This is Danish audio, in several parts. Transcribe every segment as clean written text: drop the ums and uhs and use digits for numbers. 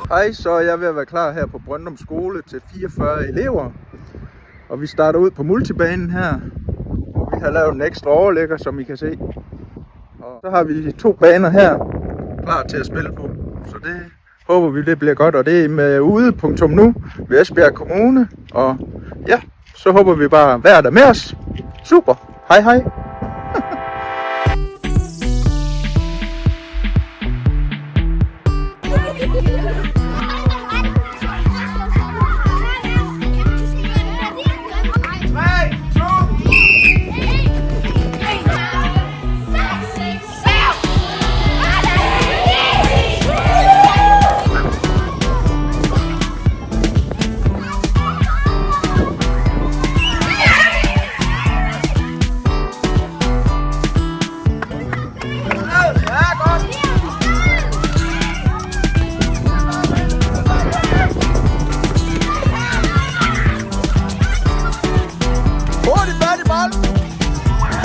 Hej, så er jeg ved at være klar her på Brøndum Skole til 44 elever. Og vi starter ud på multibanen her. Og vi har lavet en ekstra overlægger, som I kan se. Og så har vi 2 baner her klar til at spille på. Så det håber vi, det bliver godt. Og det er med ude.nu ved Esbjerg Kommune. Og ja, så håber vi bare, at vejret er med os. Super. Hej hej.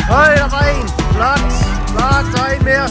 Høj, der var en. Flot. Flot, så en mere.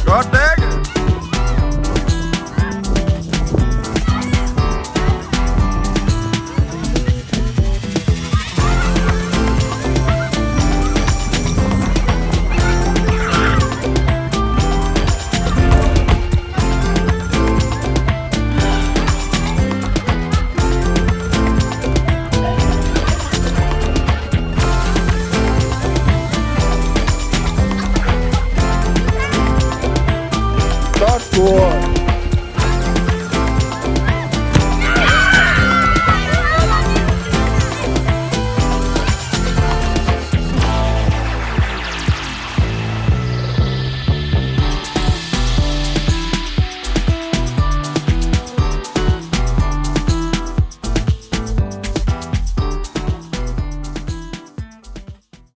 Godt dækket. Godt scoret.